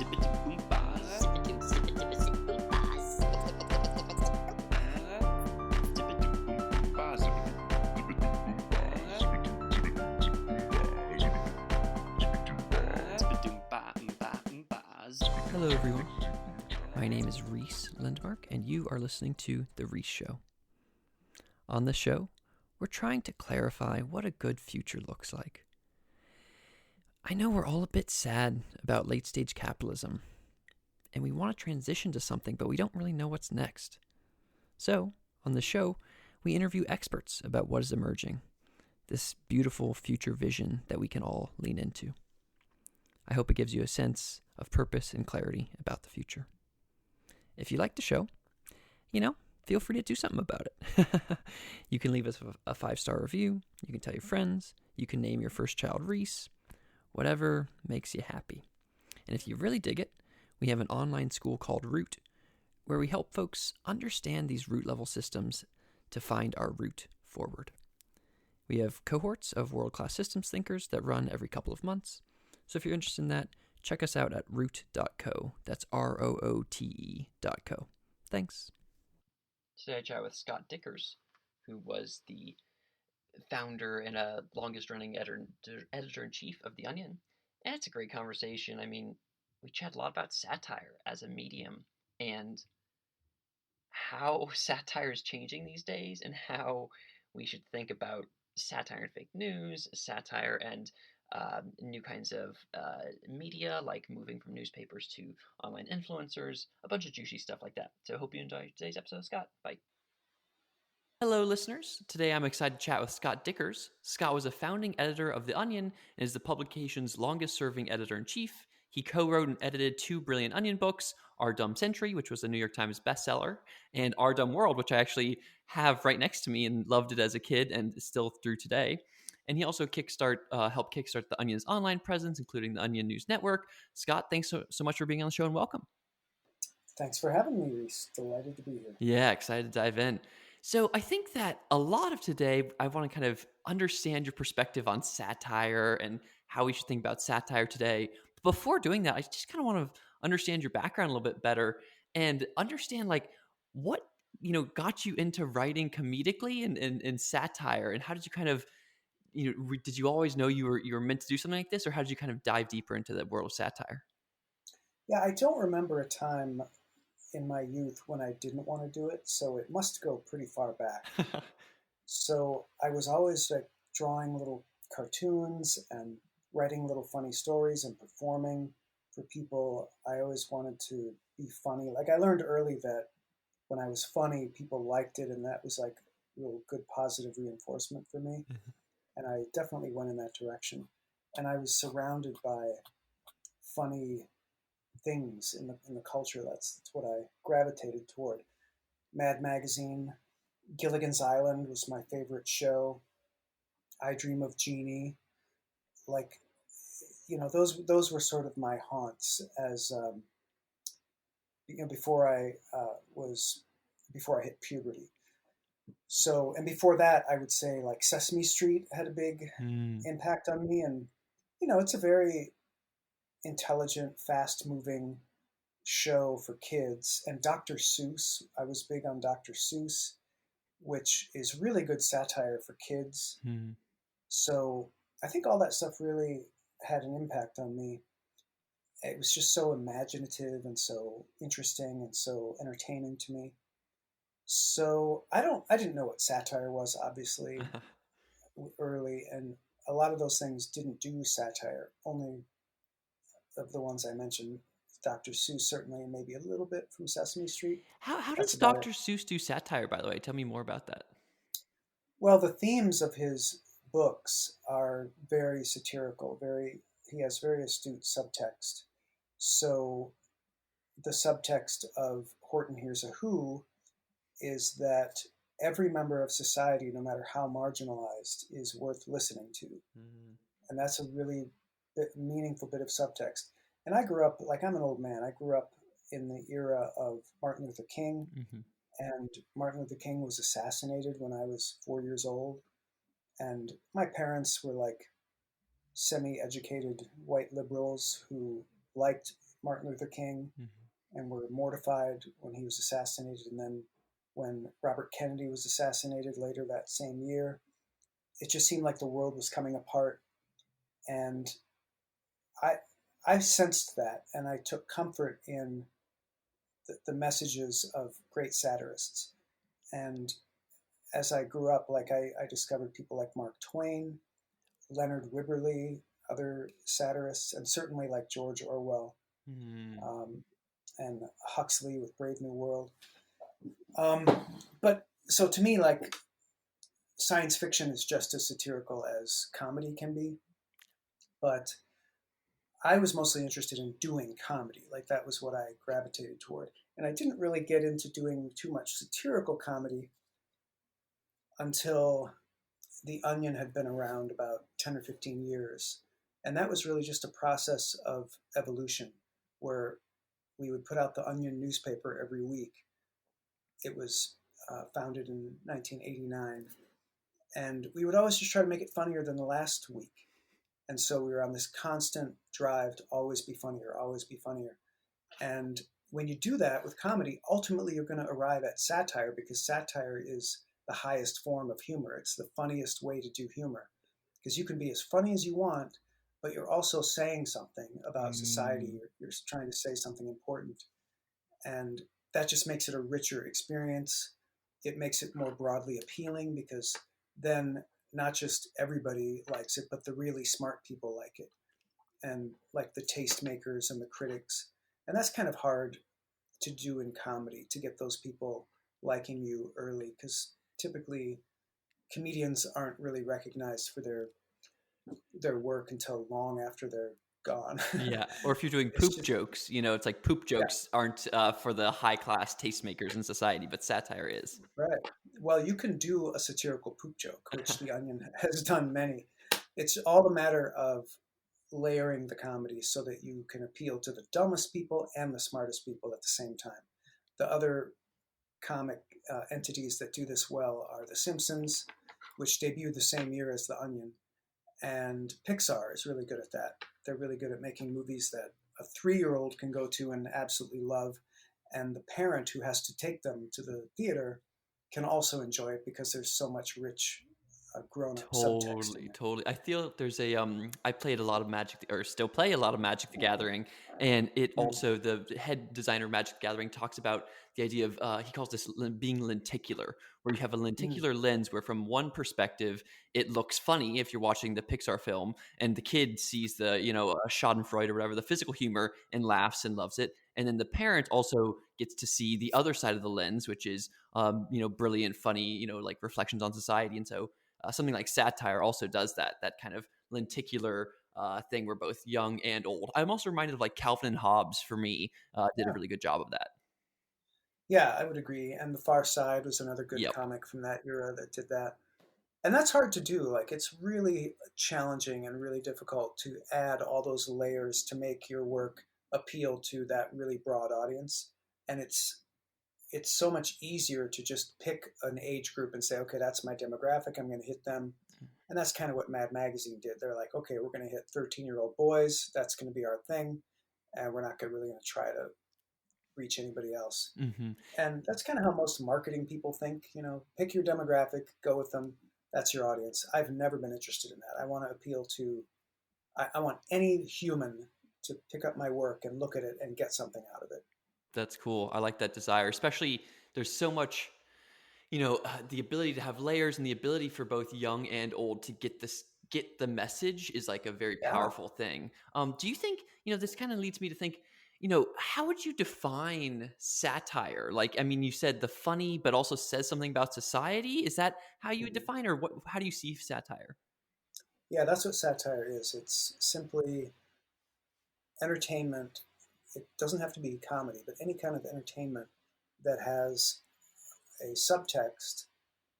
Hello everyone, my name is Reese Lindmark and you are listening to The Reese Show. On the show, we're trying to clarify what a good future looks like. I know we're all a bit sad about late-stage capitalism, and we want to transition to something, but we don't really know what's next. So, on the show, we interview experts about what is emerging, this beautiful future vision that we can all lean into. I hope it gives you a sense of purpose and clarity about the future. If you like the show, feel free to do something about it. You can leave us a 5-star review. You can tell your friends. You can name your first child Reese. Whatever makes you happy. And if you really dig it, we have an online school called Root, where we help folks understand these root level systems to find our route forward. We have cohorts of world-class systems thinkers that run every couple of months. So if you're interested in that, check us out at root.co. That's ROOTE.co. Thanks. Today I chat with Scott Dikkers, who was the founder and longest-running editor-in-chief of The Onion. And it's a great conversation. I mean, we chat a lot about satire as a medium and how satire is changing these days and how we should think about satire and fake news, satire and new kinds of media, like moving from newspapers to online influencers, a bunch of juicy stuff like that. So I hope you enjoy today's episode, Scott. Bye. Hello, listeners. Today I'm excited to chat with Scott Dikkers. Scott was a founding editor of The Onion and is the publication's longest-serving editor-in-chief. He co-wrote and edited 2 brilliant Onion books, Our Dumb Century, which was a New York Times bestseller, and Our Dumb World, which I actually have right next to me and loved it as a kid and still through today. And he also helped kickstart The Onion's online presence, including the Onion News Network. Scott, thanks so much for being on the show and welcome. Thanks for having me, Reese. Delighted to be here. Yeah, excited to dive in. So I think that a lot of today, I want to kind of understand your perspective on satire and how we should think about satire today. But before doing that, I just kind of want to understand your background a little bit better and understand what got you into writing comedically and satire, and how did you kind of did you always know you were meant to do something like this, or how did you kind of dive deeper into the world of satire? Yeah, I don't remember a time in my youth when I didn't want to do it, so it must go pretty far back. So I was always drawing little cartoons and writing little funny stories and performing for people. I always wanted to be funny. I learned early that when I was funny, people liked it, and that was real good positive reinforcement for me. And I definitely went in that direction. And I was surrounded by funny things in the culture. That's what I gravitated toward. Mad Magazine, Gilligan's Island was my favorite show. I Dream of Jeannie. Those were sort of my haunts as before I hit puberty. So, and before that, I would say Sesame Street had a big impact on me. And, it's a very intelligent, fast-moving show for kids. And Dr. Seuss, I was big on Dr. Seuss, which is really good satire for kids. So I think all that stuff really had an impact on me. It was just so imaginative and so interesting and so entertaining to me. So I didn't know what satire was, obviously, early, and a lot of those things didn't do satire. Only of the ones I mentioned, Dr. Seuss certainly, and maybe a little bit from Sesame Street. How does Dr. Seuss do satire, by the way? Tell me more about that. Well, the themes of his books are very satirical. He has very astute subtext. So the subtext of Horton Hears a Who is that every member of society, no matter how marginalized, is worth listening to. And that's a really meaningful bit of subtext. And I grew up, I'm an old man, I grew up in the era of Martin Luther King. And Martin Luther King was assassinated when I was 4 years old. And my parents were semi-educated white liberals who liked Martin Luther King Mm-hmm. and were mortified when he was assassinated. And then when Robert Kennedy was assassinated later that same year, it just seemed like the world was coming apart. And I, I sensed that, and I took comfort in the messages of great satirists. And as I grew up, like I discovered people like Mark Twain, Leonard Wibberley, other satirists, and certainly like George Orwell, Mm. um, and Huxley with Brave New World. Um, but so to me, like science fiction is just as satirical as comedy can be. But I was mostly interested in doing comedy. Like that was what I gravitated toward. And I didn't really get into doing too much satirical comedy until The Onion had been around about 10 or 15 years. And that was really just a process of evolution where we would put out the Onion newspaper every week. It was founded in 1989. And we would always just try to make it funnier than the last week. And so we were on this constant drive to always be funnier, always be funnier. And when you do that with comedy, ultimately you're going to arrive at satire because satire is the highest form of humor. It's the funniest way to do humor because you can be as funny as you want, but you're also saying something about society. Mm. You're trying to say something important. And that just makes it a richer experience. It makes it more broadly appealing because then not just everybody likes it, but the really smart people like it, and like the tastemakers and the critics. And that's kind of hard to do in comedy to get those people liking you early because typically comedians aren't really recognized for their work until long after they're gone. Yeah, or if you're doing It's poop just jokes, it's like poop yeah, jokes aren't for the high class tastemakers in society, but satire is. right. Well, you can do a satirical poop joke, which The Onion has done many. It's all a matter of layering the comedy so that you can appeal to the dumbest people and the smartest people at the same time. The other comic entities that do this well are The Simpsons, which debuted the same year as The Onion, and Pixar is really good at that. They're really good at making movies that a 3-year-old can go to and absolutely love, and the parent who has to take them to the theater can also enjoy it because there's so much rich grown-up subtext in Totally, it. totally. I feel there's a I played a lot of Magic or still play a lot of Magic the Gathering, and it Mm, also the head designer of Magic the Gathering talks about the idea of he calls this being lenticular, where you have a mm, lenticular lens where from one perspective it looks funny if you're watching the Pixar film and the kid sees the Schadenfreude or whatever, the physical humor, and laughs and loves it, and then the parent also gets to see the other side of the lens, which is brilliant, funny, like reflections on society. And so something like satire also does that kind of lenticular thing where both young and old. I'm also reminded of like Calvin and Hobbes for me did a yeah. really good job of that. Yeah, I would agree. And The Far Side was another good Yep. comic from that era that did that. And that's hard to do. Like it's really challenging and really difficult to add all those layers to make your work appeal to that really broad audience. And it's so much easier to just pick an age group and say, okay, that's my demographic. I'm going to hit them. And that's kind of what Mad Magazine did. They're like, okay, we're going to hit 13-year-old boys. That's going to be our thing. And we're not really going to try to reach anybody else. Hmm. And that's kind of how most marketing people think. Pick your demographic, go with them. That's your audience. I've never been interested in that. I want to appeal to, I want any human to pick up my work and look at it and get something out of it. That's cool. I like that desire, especially there's so much the ability to have layers and the ability for both young and old to get the message is like a very Yeah. powerful thing. Do you think this kind of leads me to think, how would you define satire? Like, I mean, you said the funny, but also says something about society. Is that how you would Mhm. define, or what? How do you see satire? Yeah, that's what satire is. It's simply entertainment. It doesn't have to be comedy, but any kind of entertainment that has a subtext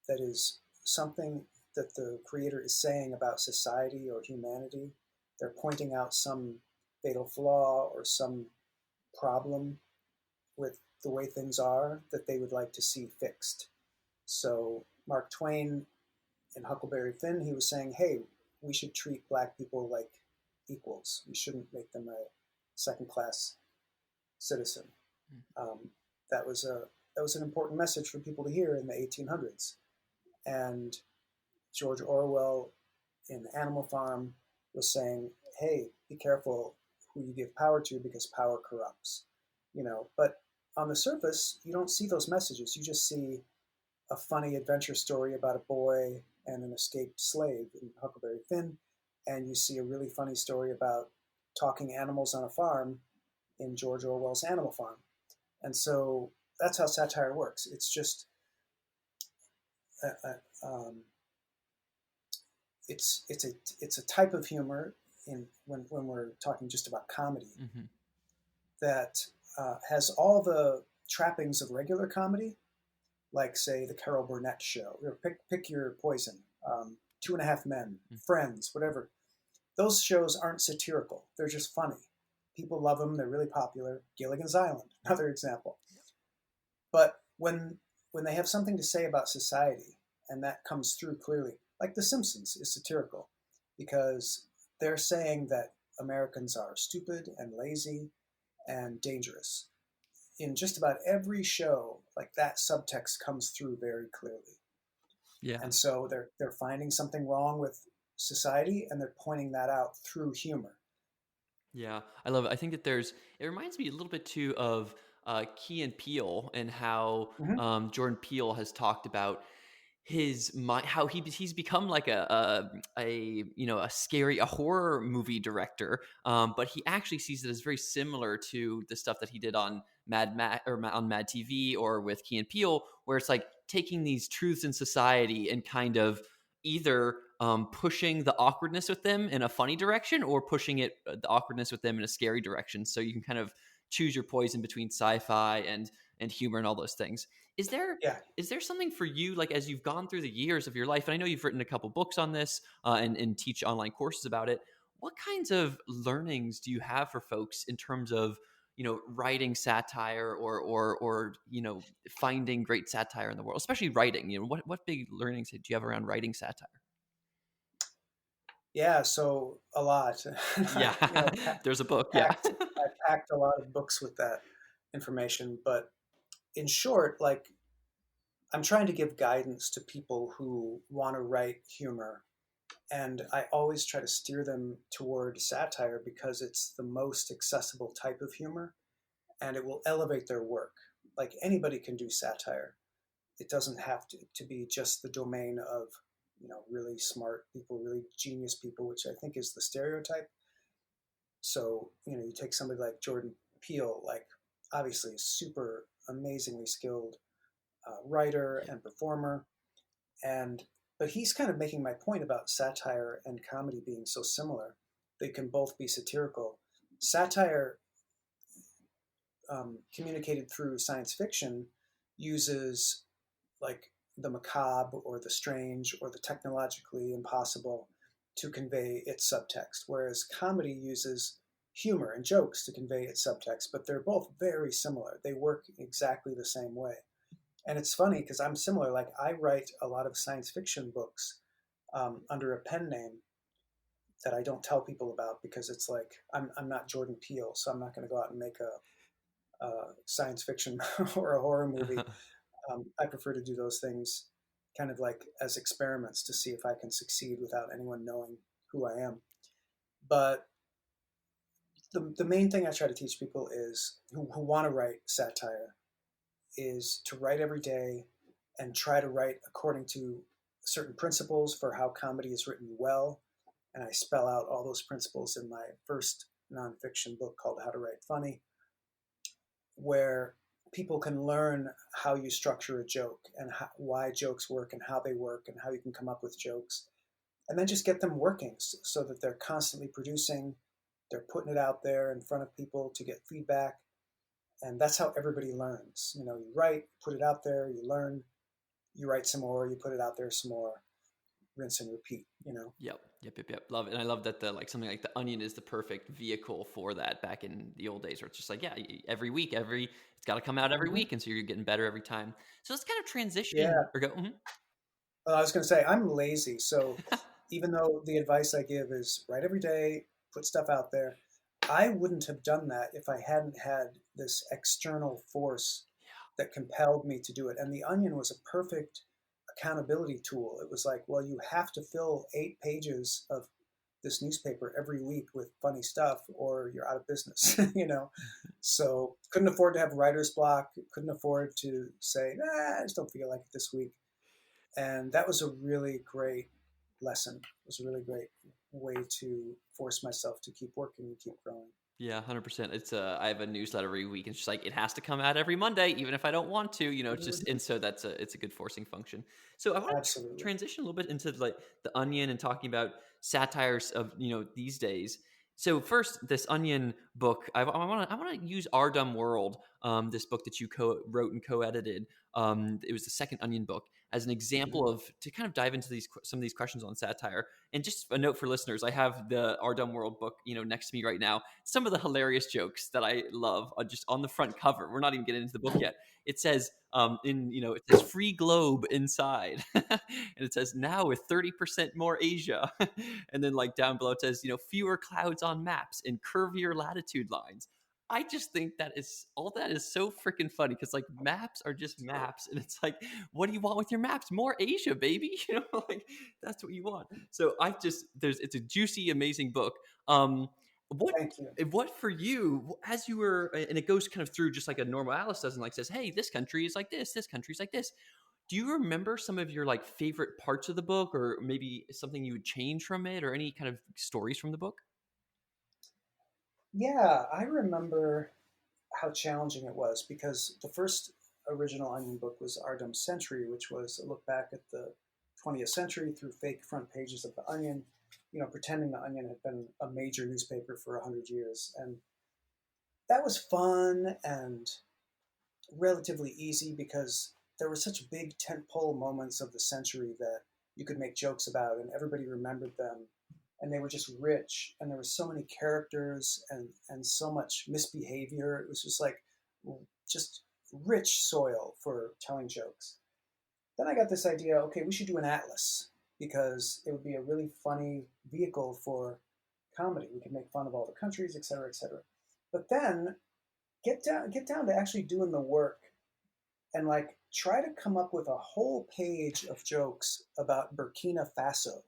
that is something that the creator is saying about society or humanity. They're pointing out some fatal flaw or some problem with the way things are that they would like to see fixed. So, Mark Twain in Huckleberry Finn, he was saying, hey, we should treat black people like equals. We shouldn't make them a second class citizen. Um, that was an important message for people to hear in the 1800s. And George Orwell in Animal Farm was saying, "Hey, be careful who you give power to because power corrupts." But on the surface, you don't see those messages. You just see a funny adventure story about a boy and an escaped slave in Huckleberry Finn, and you see a really funny story about talking animals on a farm in George Orwell's Animal Farm. And so that's how satire works. It's just a, it's a type of humor in when we're talking just about comedy that has all the trappings of regular comedy, like say the Carol Burnett show, or pick your poison, Two and a Half Men, Friends, whatever. Those shows aren't satirical; they're just funny. People love them; they're really popular. Gilligan's Island, another example. But when they have something to say about society, and that comes through clearly, like The Simpsons is satirical because they're saying that Americans are stupid and lazy and dangerous. In just about every show, like that subtext comes through very clearly. Yeah. And so they're finding something wrong with society and they're pointing that out through humor. Yeah, I love it. I think that it reminds me a little bit too of Key and Peele and how Mm-hmm. Jordan Peele has talked about his mind, how he's become like a a horror movie director, but he actually sees it as very similar to the stuff that he did on on Mad TV or with Key and Peele, where it's like taking these truths in society and kind of either pushing the awkwardness with them in a funny direction or pushing the awkwardness with them in a scary direction. So you can kind of choose your poison between sci-fi and humor and all those things. Is there Yeah. is there something for you, like as you've gone through the years of your life, and I know you've written a couple books on this and teach online courses about it, what kinds of learnings do you have for folks in terms of writing satire or finding great satire in the world, especially writing? What big learnings do you have around writing satire? Yeah. So a lot. Yeah. There's a book. Yeah. I packed a lot of books with that information. But in short, like I'm trying to give guidance to people who want to write humor. And I always try to steer them toward satire because it's the most accessible type of humor and it will elevate their work. Like anybody can do satire. It doesn't have to be just the domain of, really smart people, really genius people, which I think is the stereotype. So, you take somebody like Jordan Peele, like obviously a super amazingly skilled writer Yeah. and performer, and but he's kind of making my point about satire and comedy being so similar. They can both be satirical. Satire, communicated through science fiction, uses like the macabre or the strange or the technologically impossible to convey its subtext, whereas comedy uses humor and jokes to convey its subtext, but they're both very similar. They work exactly the same way. And it's funny because I'm similar. Like I write a lot of science fiction books under a pen name that I don't tell people about because it's like I'm not Jordan Peele, so I'm not going to go out and make a science fiction or a horror movie. I prefer to do those things kind of like as experiments to see if I can succeed without anyone knowing who I am. But the main thing I try to teach people is who want to write satire is to write every day and try to write according to certain principles for how comedy is written well. And I spell out all those principles in my first nonfiction book called How to Write Funny, where people can learn how you structure a joke and why jokes work and how they work and how you can come up with jokes. And then just get them working so that they're constantly producing, they're putting it out there in front of people to get feedback. And that's how everybody learns. You write, put it out there, you learn, you write some more, you put it out there some more, rinse and repeat. Yep. Love it. And I love that something like The Onion is the perfect vehicle for that back in the old days where it's just like, yeah, every week, it's got to come out every Mm-hmm. week. And so you're getting better every time. So let's kind of transition Yeah. or go. Mm-hmm. I was going to say, I'm lazy. So even though the advice I give is write every day, put stuff out there, I wouldn't have done that if I hadn't had this external force that compelled me to do it. And The Onion was a perfect accountability tool. It was like, well, you have to fill 8 pages of this newspaper every week with funny stuff or you're out of business, you know? So couldn't afford to have writer's block, couldn't afford to say, nah, I just don't feel like it this week. And that was a really great lesson. It was a really great way to force myself to keep working and keep growing. Yeah, 100%. It's I have a newsletter every week, and it's just like it has to come out every Monday, even if I don't want to. It's just, Mm-hmm. and so it's a good forcing function. So I want to Absolutely. transition a little bit into like the Onion and talking about satires of these days. So first, this Onion book, I want to use Our Dumb World, this book that you wrote and co-edited. It was the second Onion book as an example of to kind of dive into some of these questions on satire. And just a note for listeners, I have the Our Dumb World book, next to me right now. Some of the hilarious jokes that I love are just on the front cover. We're not even getting into the book yet. It says, it says free globe inside. And it says now with 30% more Asia. And then like down below it says, fewer clouds on maps and curvier latitude lines. I just think that is so freaking funny because like maps are just maps, and it's like, what do you want with your maps? More Asia, baby. Like that's what you want. So it's a juicy, amazing book. What Thank you. what for you as you were, and it goes kind of through just like a normal Alice does, and like says, hey, this country is like this country is like this. Do you remember some of your like favorite parts of the book, or maybe something you would change from it, or any kind of stories from the book? Yeah, I remember how challenging it was because the first original Onion book was Our Dumb Century, which was a look back at the 20th century through fake front pages of the Onion, pretending the Onion had been a major newspaper for 100 years. And that was fun and relatively easy because there were such big tentpole moments of the century that you could make jokes about and everybody remembered them, and they were just rich, and there were so many characters and so much misbehavior. It was just like just rich soil for telling jokes. Then I got this idea, okay, we should do an atlas because it would be a really funny vehicle for comedy. We could make fun of all the countries, et cetera, et cetera. But then get down to actually doing the work and like try to come up with a whole page of jokes about Burkina Faso.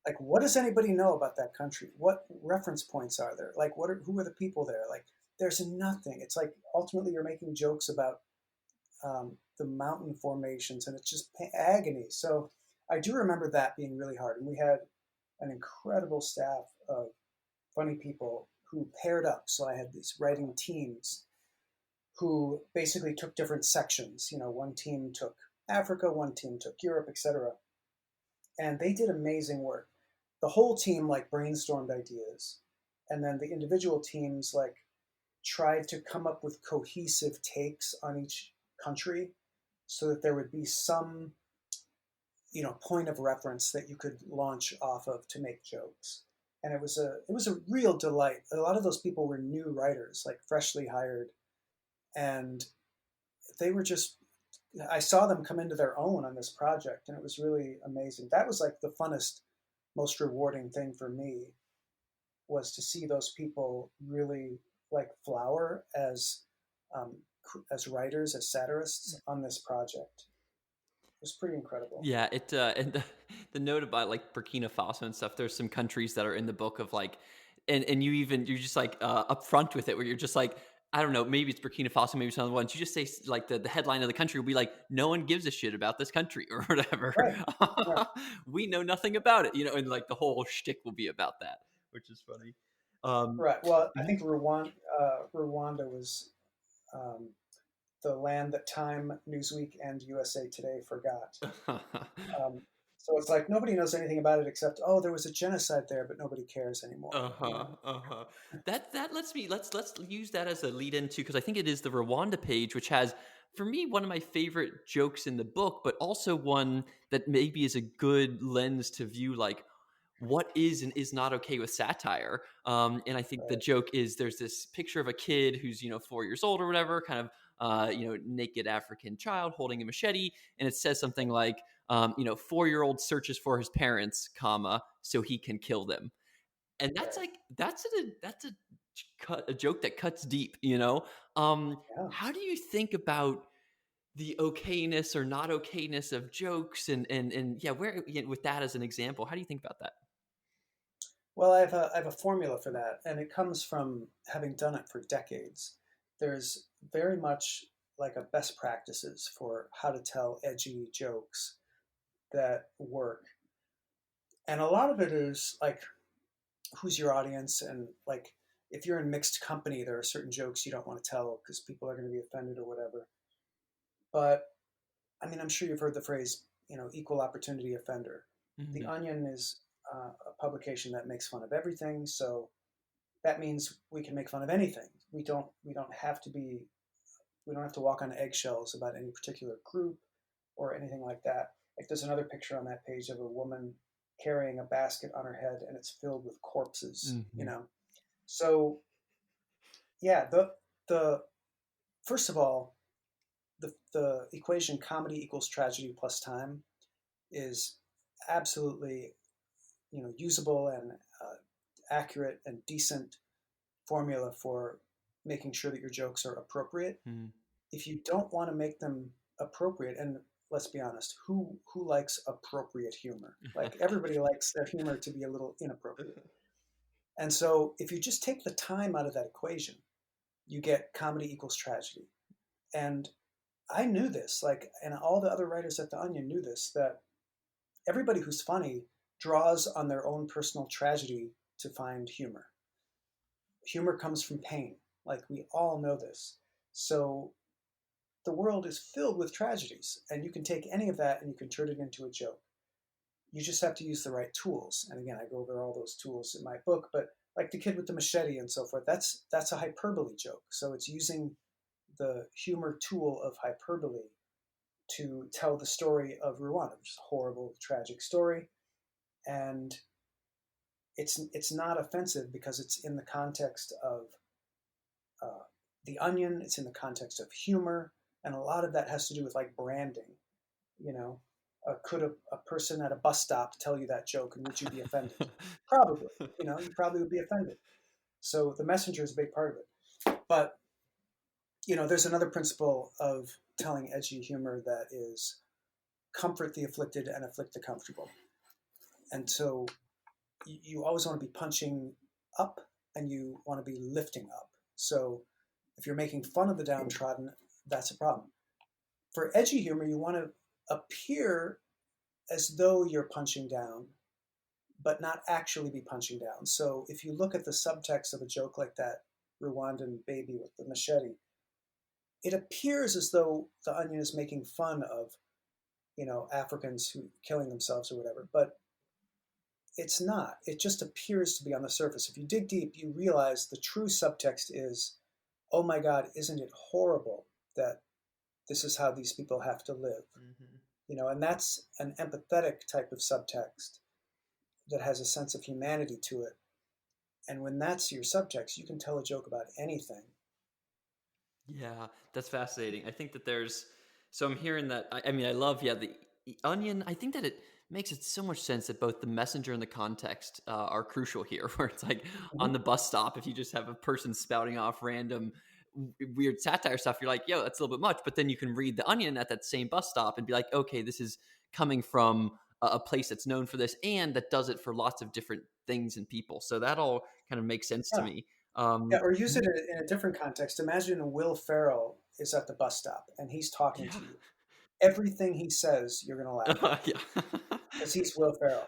Like, what does anybody know about that country? What reference points are there? Like, who are the people there? Like, there's nothing. It's like ultimately you're making jokes about the mountain formations, and it's just agony. So I do remember that being really hard, and we had an incredible staff of funny people who paired up. So I had these writing teams who basically took different sections. One team took Africa, one team took Europe, etc. And they did amazing work. The whole team like brainstormed ideas, and then the individual teams like tried to come up with cohesive takes on each country so that there would be some point of reference that you could launch off of to make jokes. And it was a real delight. A lot of those people were new writers, like freshly hired, and they were just, I saw them come into their own on this project, and it was really amazing. That was like the funnest, most rewarding thing for me, was to see those people really like flower um, as writers, as satirists on this project. It was pretty incredible. Yeah, and the note about like Burkina Faso and stuff. There's some countries that are in the book of like, and you're just like upfront with it, where you're just like, I don't know, maybe it's Burkina Faso, maybe it's another one. You just say like the headline of the country will be like, no one gives a shit about this country or whatever. Right, right, We know nothing about it, and like the whole shtick will be about that, which is funny. right. Well, I think Rwanda was um, the land that Time, Newsweek, and USA Today forgot. Um, so it's like nobody knows anything about it except, oh, there was a genocide there, but nobody cares anymore. Uh-huh. Uh-huh. That lets me let's use that as a lead into, because I think it is the Rwanda page, which has for me one of my favorite jokes in the book, but also one that maybe is a good lens to view like what is and is not okay with satire. And I think the Right. joke is there's this picture of a kid who's 4 years old or whatever, kind of naked African child holding a machete, and it says something like 4-year-old searches for his parents, comma, so he can kill them. and that's Right. like that's a joke that cuts deep, Yeah. how do you think about the okayness or not okayness of jokes and yeah, where with that as an example, how do you think about that? Well, I have a formula for that, and it comes from having done it for decades. There's very much like a best practices for how to tell edgy jokes that work. And a lot of it is like who's your audience, and like if you're in mixed company, there are certain jokes you don't want to tell because people are going to be offended or whatever. But I mean, I'm sure you've heard the phrase, equal opportunity offender. The Mhm. Onion is a publication that makes fun of everything, so that means we can make fun of anything. We don't have to be we don't have to walk on eggshells about any particular group or anything like that. Like there's another picture on that page of a woman carrying a basket on her head and it's filled with corpses, Mhm. So yeah, the first of all, the equation comedy equals tragedy plus time is absolutely usable and accurate and decent formula for making sure that your jokes are appropriate. Mhm. If you don't want to make them appropriate, and let's be honest, who likes appropriate humor? Like everybody likes their humor to be a little inappropriate. And so if you just take the time out of that equation, you get comedy equals tragedy. And I knew this, like, and all the other writers at The Onion knew this, that everybody who's funny draws on their own personal tragedy to find humor. Humor comes from pain. Like, we all know this. So the world is filled with tragedies, and you can take any of that and you can turn it into a joke. You just have to use the right tools. And again, I go over all those tools in my book, but like the kid with the machete and so forth, that's a hyperbole joke. So it's using the humor tool of hyperbole to tell the story of Rwanda, which is a horrible, tragic story. And it's not offensive because it's in the context of uh, the Onion. It's in the context of humor, and a lot of that has to do with like branding. You know, could a person at a bus stop tell you that joke, and would you be offended? Probably. You probably would be offended. So the messenger is a big part of it. But there's another principle of telling edgy humor that is comfort the afflicted and afflict the comfortable. And so you always want to be punching up and you want to be lifting up. So if you're making fun of the downtrodden, that's a problem. For edgy humor, you want to appear as though you're punching down, but not actually be punching down. So if you look at the subtext of a joke like that Rwandan baby with the machete, it appears as though the Onion is making fun of, Africans who killing themselves or whatever, but it's not. It just appears to be on the surface. If you dig deep, you realize the true subtext is, oh my God, isn't it horrible that this is how these people have to live? Mhm. And that's an empathetic type of subtext that has a sense of humanity to it. And when that's your subtext, you can tell a joke about anything. Yeah, that's fascinating. I think that so I'm hearing that. I mean, I love, yeah, the Onion. I think that it makes it so much sense that both the messenger and the context are crucial here. Where it's like on Mm-hmm. the bus stop, if you just have a person spouting off random weird satire stuff, you're like, yo, that's a little bit much. But then you can read the Onion at that same bus stop and be like, okay, this is coming from a place that's known for this and that does it for lots of different things and people. So that all kind of makes sense to Yeah. me. Yeah, or use it in a different context. Imagine Will Ferrell is at the bus stop and he's talking Yeah. to you. Everything he says, you're going to laugh at Yeah. because he's Will Ferrell.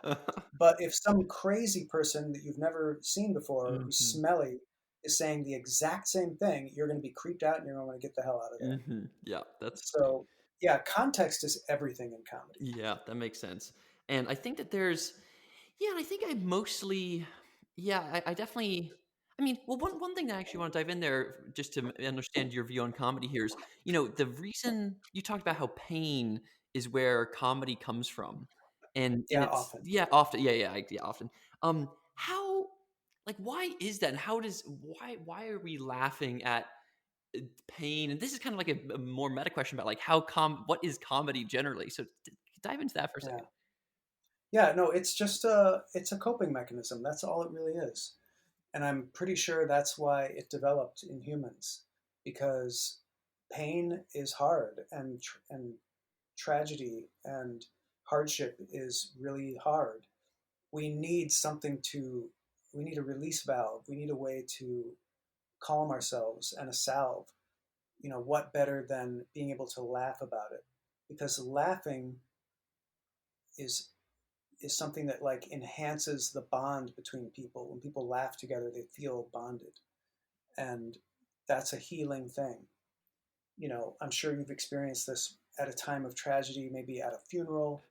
But if some crazy person that you've never seen before, who's Mhm. smelly, is saying the exact same thing, you're going to be creeped out and you're going to want to get the hell out of there. Mhm. Yeah, that's funny. So, yeah, context is everything in comedy. Yeah, that makes sense. And I think that yeah, and I think I mostly, yeah, I definitely, I mean, well, one thing that I actually want to dive in there just to understand your view on comedy here is, the reason you talked about how pain is where comedy comes from, and Yeah, it's often. yeah, often, yeah, often. How, like, why is that? And why are we laughing at pain? And this is kind of like a more meta question about like what is comedy generally? So dive into that for a Yeah. second. Yeah, no, it's a coping mechanism. That's all it really is. And I'm pretty sure that's why it developed in humans, because pain is hard, and tragedy and hardship is really hard. We need something to, we need a release valve. We need a way to calm ourselves and a salve. What better than being able to laugh about it? Because laughing is is something that like enhances the bond between people. When people laugh together, they feel bonded, and that's a healing thing. I'm sure you've experienced this at a time of tragedy, maybe at a funeral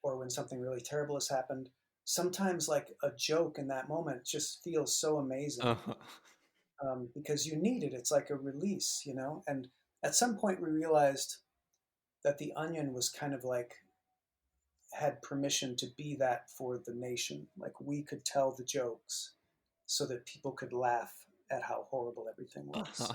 or when something really terrible has happened. Sometimes, like a joke in that moment just feels so amazing, Uh-huh. because you need it. It's like a release. And at some point, we realized that the Onion was kind of like had permission to be that for the nation. Like we could tell the jokes so that people could laugh at how horrible everything Uh-huh. was.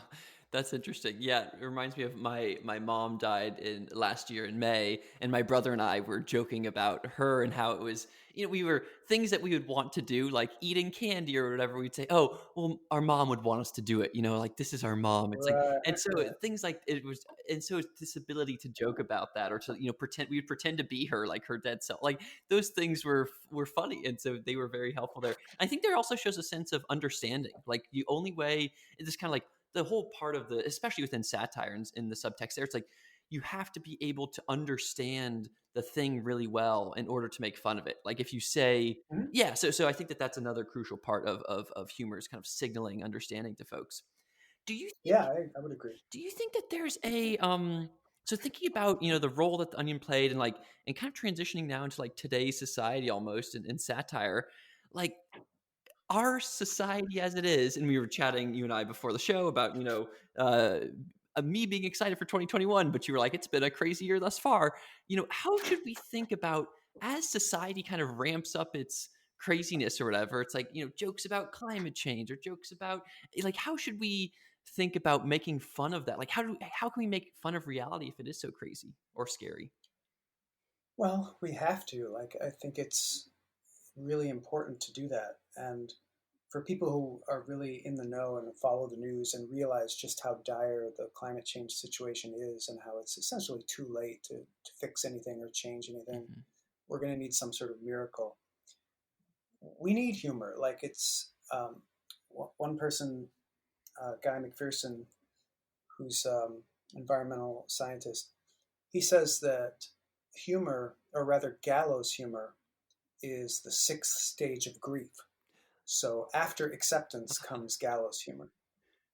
That's interesting. Yeah, it reminds me of my mom died in last year in May, and my brother and I were joking about her and how it was, we were things that we would want to do, like eating candy or whatever. We'd say, "Oh, well, our mom would want us to do it." Like this is our mom. It's like, Right, and so right. things like it was, and so it's this ability to joke about that or to pretend we would pretend to be her, like her dead self. Like those things were funny, and so they were very helpful there. I think there also shows a sense of understanding. Like the only way this kind of like the whole part of the, especially within satire and in the subtext there, it's like you have to be able to understand the thing really well in order to make fun of it. Like if you say, Mhm. yeah, so I think that that's another crucial part of humor is kind of signaling understanding to folks. Do you think Yeah, I would agree. do you think that there's a so thinking about the role that the Onion played and like and kind of transitioning now into like today's society almost in satire, like our society as it is, and we were chatting, you and I, before the show about, uh, me being excited for 2021, but you were like, it's been a crazy year thus far. How should we think about as society kind of ramps up its craziness or whatever? It's like, jokes about climate change or jokes about like, how should we think about making fun of that? Like, how can we make fun of reality if it is so crazy or scary? Well, we have to. Like, I think it's really important to do that. And for people who are really in the know and follow the news and realize just how dire the climate change situation is and how it's essentially too late to fix anything or change anything, Hmm. we're going to need some sort of miracle. We need humor. Like, it's one person, Guy McPherson, who's environmental scientist, he says that humor, or rather gallows humor, is the sixth stage of grief. So after acceptance comes gallows humor,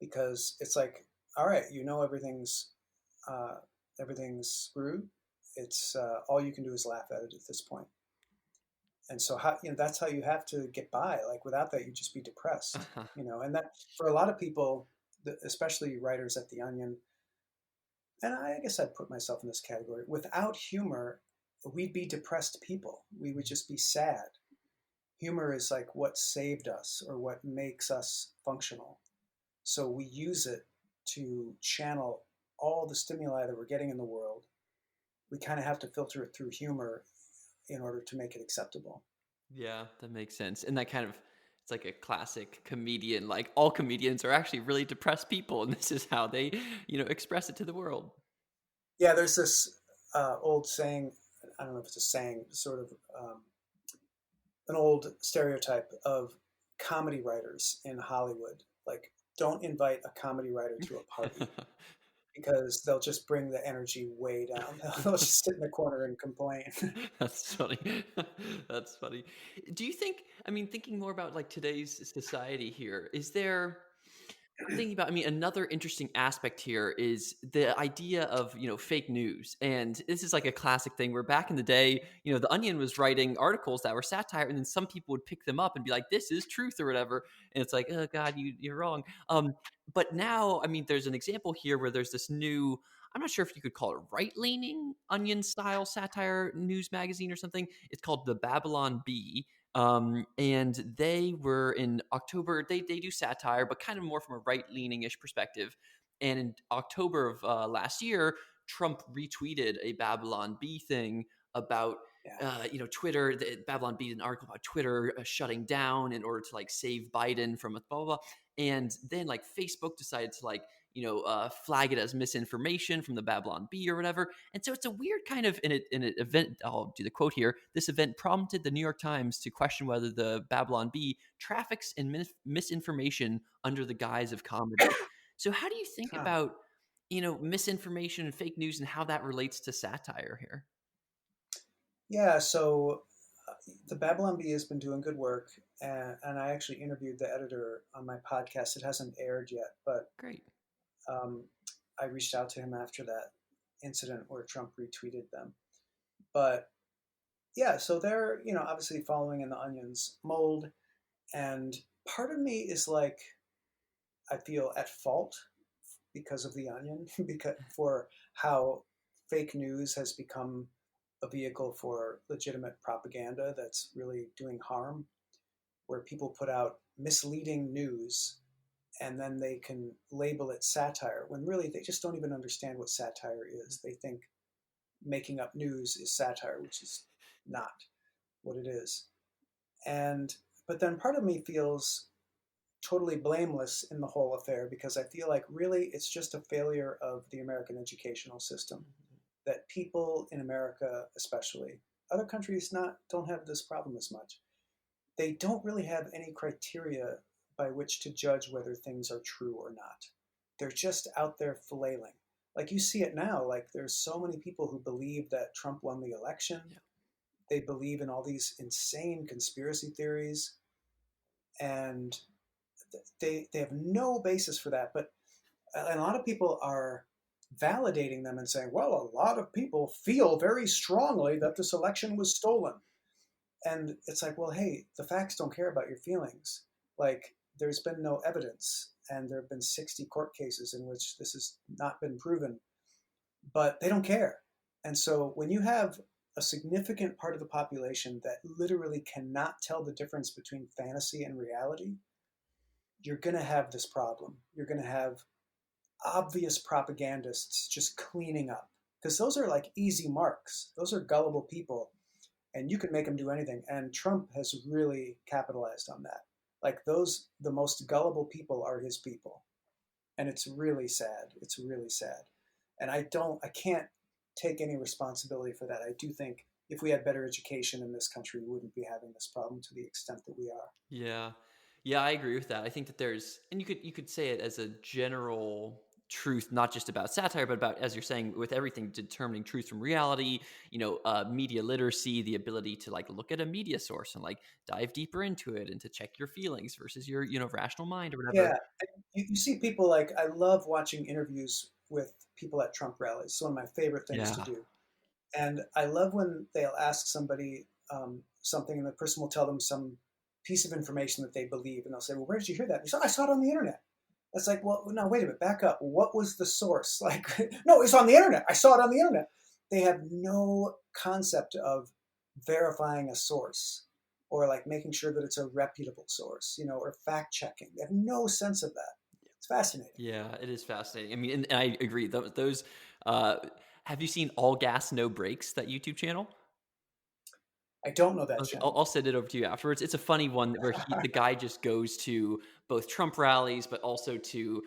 because it's like, all right, uh, everything's screwed. It's all you can do is laugh at it at this point. And so that's how you have to get by. Like without that, you'd just be depressed. And that for a lot of people, especially writers at the Onion, and I guess I'd put myself in this category. Without humor, we'd be depressed people. We would just be sad. Humor is like what saved us or what makes us functional. So we use it to channel all the stimuli that we're getting in the world. We kind of have to filter it through humor in order to make it acceptable. Yeah, that makes sense. And that kind of it's like a classic comedian. Like all comedians are actually really depressed people, and this is how they, express it to the world. Yeah, there's this old saying. I don't know if it's a saying, sort of an old stereotype of comedy writers in Hollywood. Like, don't invite a comedy writer to a party because they'll just bring the energy way down. They'll just sit in the corner and complain. That's funny. That's funny. Do you think, I mean, thinking more about like today's society here, is there I'm thinking about, I mean, another interesting aspect here is the idea of, fake news. And this is like a classic thing where back in the day, The Onion was writing articles that were satire, and then some people would pick them up and be like, this is truth or whatever. And it's like, oh, God, you're wrong. But now, I mean, there's an example here where there's this new, I'm not sure if you could call it right leaning Onion style satire news magazine or something. It's called the Babylon Bee, and they were in October. They do satire, but kind of more from a right leaning ish perspective. And in October of last year, Trump retweeted a Babylon Bee thing about Yeah. Twitter, Babylon Bee did an article about Twitter shutting down in order to like save Biden from a blah, blah, blah. And then like Facebook decided to like, flag it as misinformation from the Babylon Bee or whatever. And so it's a weird kind of in an event. I'll do the quote here. This event prompted the New York Times to question whether the Babylon Bee traffics in misinformation under the guise of comedy. So how do you think Huh. about, misinformation and fake news and how that relates to satire here? Yeah. So the Babylon Bee has been doing good work, and I actually interviewed the editor on my podcast. It hasn't aired yet, but Great. um, I reached out to him after that incident where Trump retweeted them. But yeah, so they're obviously following in the Onion's mold, and part of me is like I feel at fault because of the Onion, because for how fake news has become a vehicle for legitimate propaganda that's really doing harm, where people put out misleading news and then they can label it satire when really they just don't even understand what satire is. They think making up news is satire, which is not what it is. And but then part of me feels totally blameless in the whole affair because I feel like really it's just a failure of the American educational system that people in America, especially other countries, not don't have this problem as much. They don't really have any criteria by which to judge whether things are true or not. They're just out there flailing. Like you see it now, like there's so many people who believe that Trump won the election. Yeah. They believe in all these insane conspiracy theories, and they have no basis for that. But and a lot of people are validating them and saying, well, a lot of people feel very strongly that this election was stolen. And it's like, well, hey, the facts don't care about your feelings. Like, there's been no evidence, and there have been 60 court cases in which this has not been proven, but they don't care. And so when you have a significant part of the population that literally cannot tell the difference between fantasy and reality, you're going to have this problem. You're going to have obvious propagandists just cleaning up because those are like easy marks. Those are gullible people, and you can make them do anything. And Trump has really capitalized on that. Like the most gullible people are his people, and it's really sad. It's really sad, and I can't take any responsibility for that. I do think if we had better education in this country, we wouldn't be having this problem to the extent that we are. Yeah. Yeah, I agree with that. I think that there's and you could say it as a general truth, not just about satire, but about, as you're saying, with everything determining truth from reality, media literacy, the ability to like look at a media source and like dive deeper into it and to check your feelings versus your, rational mind or whatever. Yeah, you see people like I love watching interviews with people at Trump rallies. It's one of my favorite things to Yeah. do. And I love when they'll ask somebody something, and the person will tell them some piece of information that they believe, and they'll say, "Well, where did you hear that?" And I saw it on the internet. It's like, well, no, wait a minute, back up. What was the source? Like, no, it's on the internet. I saw it on the internet. They have no concept of verifying a source or like making sure that it's a reputable source, or fact checking. They have no sense of that. It's fascinating. Yeah, it is fascinating. I mean, and I agree. Those uh, have you seen All Gas No Breaks, that YouTube channel? I don't know that Okay, I'll, channel. I'll send it over to you afterwards. It's a funny one where the guy just goes to both Trump rallies, but also to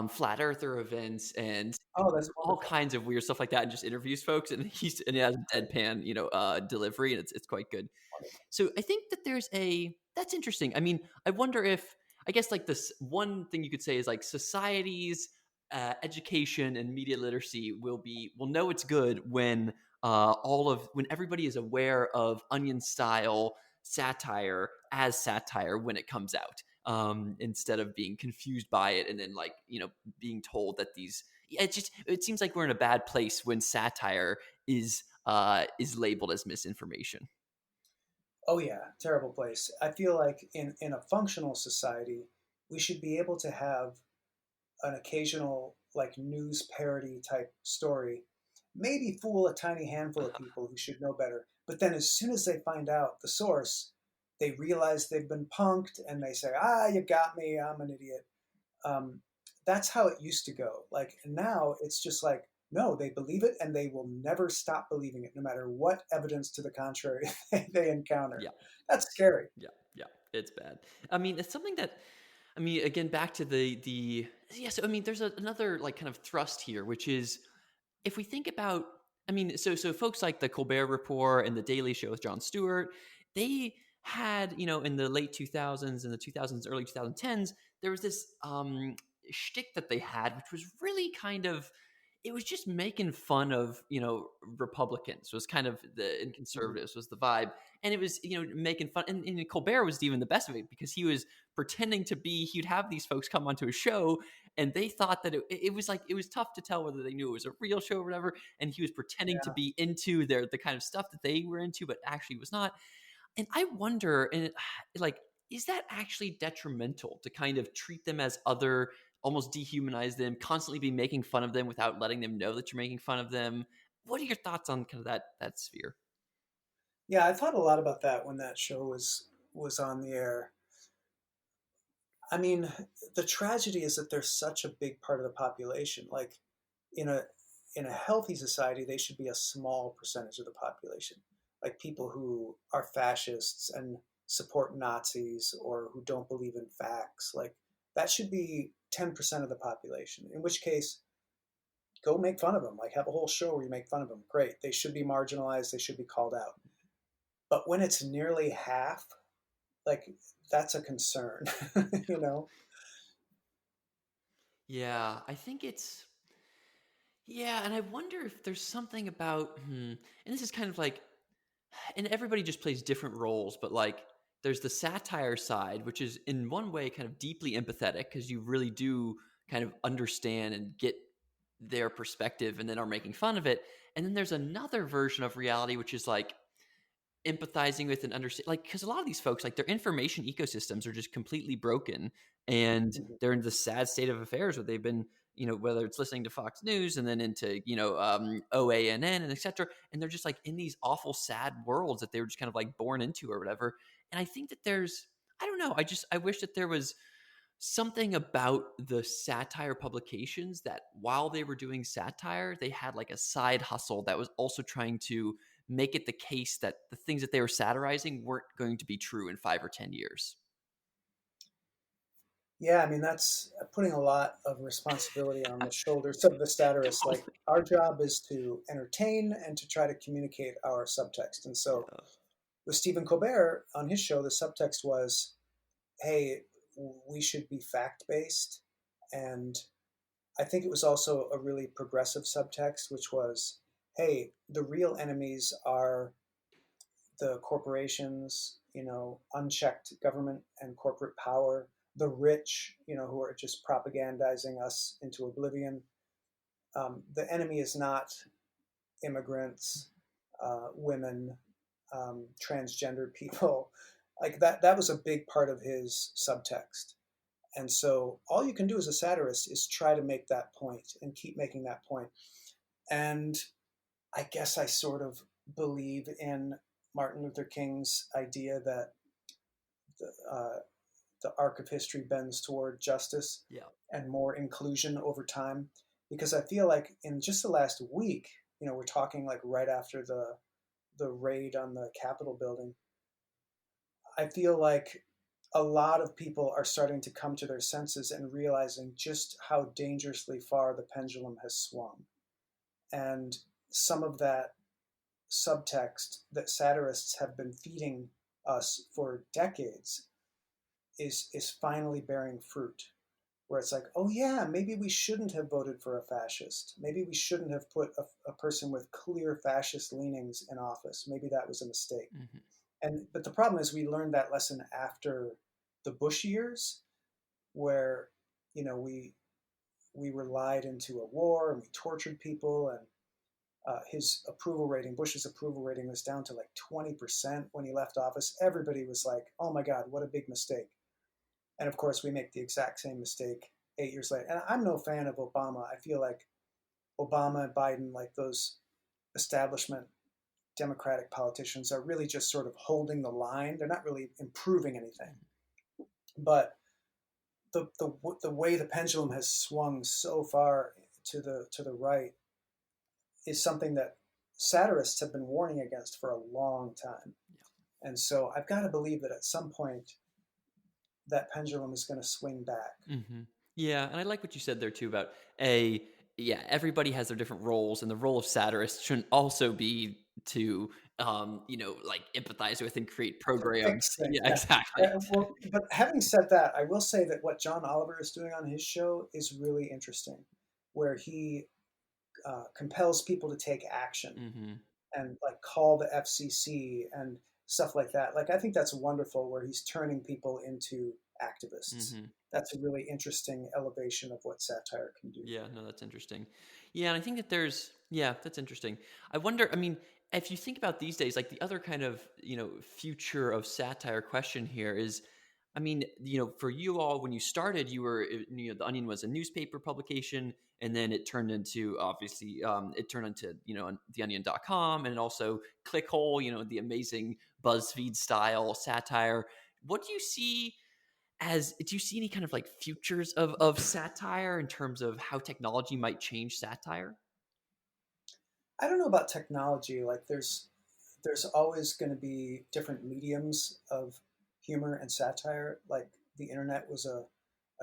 flat earther events and Oh, that's all wonderful. kinds of weird stuff like that, and just interviews folks. And he has Great. deadpan, delivery, and it's quite good. Wonderful. So I think that that's interesting. I mean, I wonder if, I guess like this one thing you could say is like society's education and media literacy will know it's good when when everybody is aware of Onion style satire as satire when it comes out, instead of being confused by it and then like being told that it seems like we're in a bad place when satire is labeled as misinformation. Oh yeah, terrible place. I feel like in a functional society, we should be able to have an occasional like news parody type story, maybe fool a tiny handful of people who should know better. But then as soon as they find out the source, they realize they've been punked and they say, "Ah, you got me. I'm an idiot." Um, that's how it used to go. Like now, it's just like no, they believe it and they will never stop believing it, no matter what evidence to the contrary they encounter. Yeah. That's scary. Yeah. Yeah. It's bad. I mean, it's something that, I mean, again, back to the yes. I mean, there's another like kind of thrust here, which is if we think about, I mean, so folks like the Colbert Report and the Daily Show with Jon Stewart, they had, you know, in the late 2000s and the 2000s, early 2010s, there was this shtick that they had, which was really kind of, it was just making fun of, you know, Republicans was kind of the, and Mhm. conservatives was the vibe. And it was, you know, making fun. And Colbert was even the best of it because he was pretending to be, he'd have these folks come onto a show and they thought that it was like, it was tough to tell whether they knew it was a real show or whatever. And he was pretending to Yeah. be into the kind of stuff that they were into, but actually was not. And I wonder, and like, is that actually detrimental to kind of treat them as other, almost dehumanize them, constantly be making fun of them without letting them know that you're making fun of them? What are your thoughts on kind of that sphere? Yeah, I thought a lot about that when that show was on the air. I mean, the tragedy is that they're such a big part of the population. Like in a in a healthy society, they should be a small percentage of the population. Like people who are fascists and support Nazis or who don't believe in facts. Like that should be 10% of the population. In which case, go make fun of them. Like have a whole show where you make fun of them. Great. They should be marginalized. They should be called out. But when it's nearly half, like that's a concern, you know? Yeah, I think it's, yeah, and I wonder if there's something about, and this is kind of like, and everybody just plays different roles, but like there's the satire side, which is in one way kind of deeply empathetic because you really do kind of understand and get their perspective and then are making fun of it. And then there's another version of reality, which is like empathizing with and understand, like, because a lot of these folks, like, their information ecosystems are just completely broken, and Mhm. they're in the sad state of affairs where they've been, you know, whether it's listening to Fox News and then into, you know, OANN and etc., and they're just like in these awful sad worlds that they were just kind of like born into or whatever. And I think that there's, I don't know, I wish that there was something about the satire publications that while they were doing satire, they had like a side hustle that was also trying to make it the case that the things that they were satirizing weren't going to be true in 5 or 10 years. Yeah, I mean, that's putting a lot of responsibility on the shoulders of the satirist. Like, Totally. our job is to entertain and to try to communicate our subtext. And so, Yeah. with Stephen Colbert on his show, the subtext was, hey, we should be fact based. And I think it was also a really progressive subtext, which was, hey, the real enemies are the corporations, you know, unchecked government and corporate power, the rich, you know, who are just propagandizing us into oblivion. The enemy is not immigrants, women, transgender people. Like that was a big part of his subtext. And so all you can do as a satirist is try to make that point and keep making that point. And I guess I sort of believe in Martin Luther King's idea that the, the arc of history bends toward justice Yeah. and more inclusion over time. Because I feel like in just the last week, you know, we're talking like right after the raid on the Capitol building. I feel like a lot of people are starting to come to their senses and realizing just how dangerously far the pendulum has swung. And some of that subtext that satirists have been feeding us for decades is finally bearing fruit. Where it's like, oh yeah, maybe we shouldn't have voted for a fascist. Maybe we shouldn't have put a person with clear fascist leanings in office. Maybe that was a mistake. Mm-hmm. And but the problem is we learned that lesson after the Bush years, where you know we were lied into a war and we tortured people, and his approval rating, Bush's approval rating, was down to like 20% when he left office. Everybody was like, oh my God, what a big mistake. And of course, we make the exact same mistake 8 years later. And I'm no fan of Obama. I feel like Obama and Biden, like those establishment Democratic politicians, are really just sort of holding the line. They're not really improving anything. But the way the pendulum has swung so far to the right, is something that satirists have been warning against for a long time. And so I've got to believe that at some point that pendulum is going to swing back. Mm-hmm. Yeah, and I like what you said there too about a yeah, everybody has their different roles, and the role of satirist shouldn't also be to like empathize with and create To programs. fix things, Yeah, yeah. exactly. Well, but having said that, I will say that what John Oliver is doing on his show is really interesting, where he compels people to take action Mm-hmm. and like call the FCC and stuff like that. Like I think that's wonderful, where he's turning people into activists. Mm-hmm. That's a really interesting elevation of what satire can do. Yeah, no, that's interesting. Yeah, and I think that that's interesting. I wonder, I mean, if you think about these days, like the other kind of, future of satire question here is, I mean, for you all, when you started, The Onion was a newspaper publication, and then it turned into, obviously, theonion.com, and also Clickhole, the amazing BuzzFeed style satire. What do you see? Do you see any kind of like futures of satire in terms of how technology might change satire? I don't know about technology. Like there's always going to be different mediums of humor and satire. Like the internet was a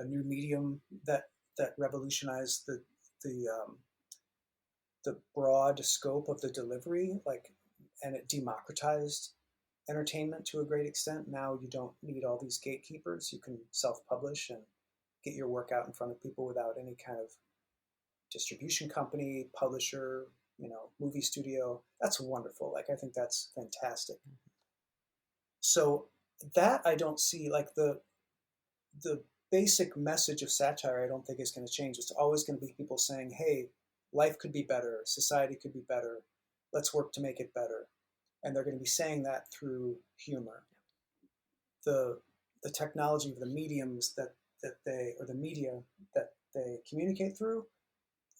new medium that revolutionized the broad scope of the delivery, like, and it democratized entertainment to a great extent. Now you don't need all these gatekeepers. You can self-publish and get your work out in front of people without any kind of distribution company, publisher, movie studio. That's wonderful. Like I think that's fantastic. So that I don't see, like the basic message of satire I don't think is going to change. It's always going to be people saying, "Hey, life could be better, society could be better. Let's work to make it better." And they're going to be saying that through humor. The the technology of the mediums that they, or the media that they communicate through,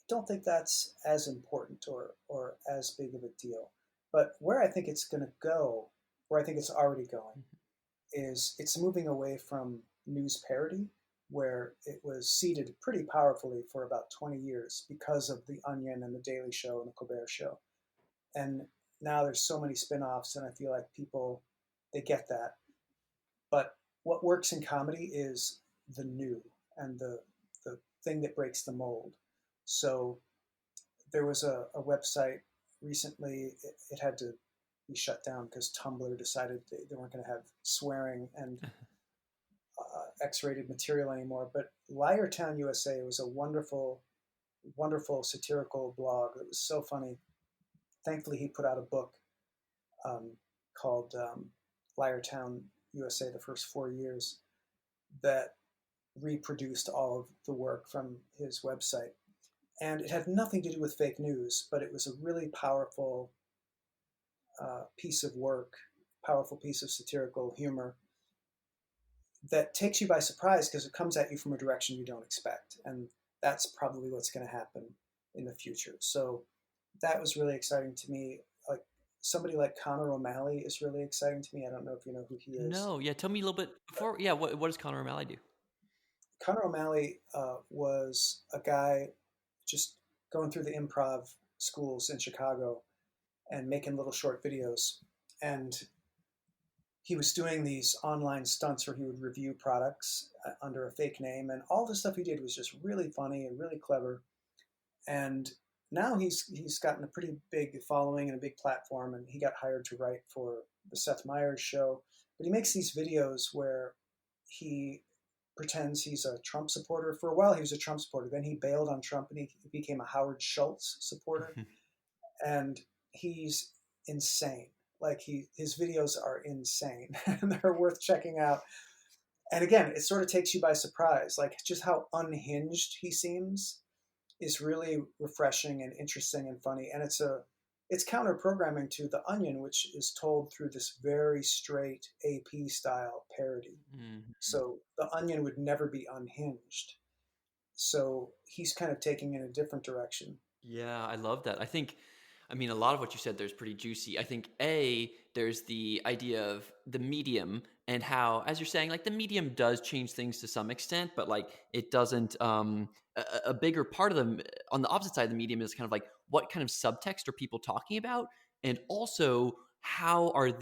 don't think that's as important or as big of a deal. But where I think it's going to go, where I think it's already going, is it's moving away from news parody, where it was seeded pretty powerfully for about 20 years because of The Onion and The Daily Show and The Colbert Show. And now there's so many spin-offs, and I feel like people, they get that. But what works in comedy is the new and the thing that breaks the mold. So there was a website recently, it had to be shut down because Tumblr decided they weren't going to have swearing and X-rated material anymore. But Liartown USA was a wonderful, wonderful satirical blog that was so funny. Thankfully, he put out a book um, called Liartown USA: The First 4 Years that reproduced all of the work from his website. And it had nothing to do with fake news, but it was a really powerful piece of work, powerful piece of satirical humor that takes you by surprise because it comes at you from a direction you don't expect. And that's probably what's going to happen in the future. So that was really exciting to me. Like somebody like Connor O'Malley is really exciting to me. I don't know if you know who he is. No, yeah. Tell me a little bit before. Yeah, what does Conor O'Malley do? Connor O'Malley was a guy just going through the improv schools in Chicago and making little short videos. And he was doing these online stunts where he would review products under a fake name. And all the stuff he did was just really funny and really clever. And now he's gotten a pretty big following and a big platform. And he got hired to write for the Seth Meyers show. But he makes these videos where he pretends he's a Trump supporter. For a while, he was a Trump supporter. Then he bailed on Trump and he became a Howard Schultz supporter. And he's insane. Like his videos are insane and they're worth checking out. And again, it sort of takes you by surprise. Like just how unhinged he seems is really refreshing and interesting and funny. And it's counter programming to The Onion, which is told through this very straight AP style parody. Mm-hmm. So The Onion would never be unhinged. So he's kind of taking in a different direction. Yeah, I love that. I think I mean, a lot of what you said there is pretty juicy. I think there's the idea of the medium and how, as you're saying, like the medium does change things to some extent, but like it doesn't. A bigger part of them on the opposite side of the medium is kind of like what kind of subtext are people talking about, and also what are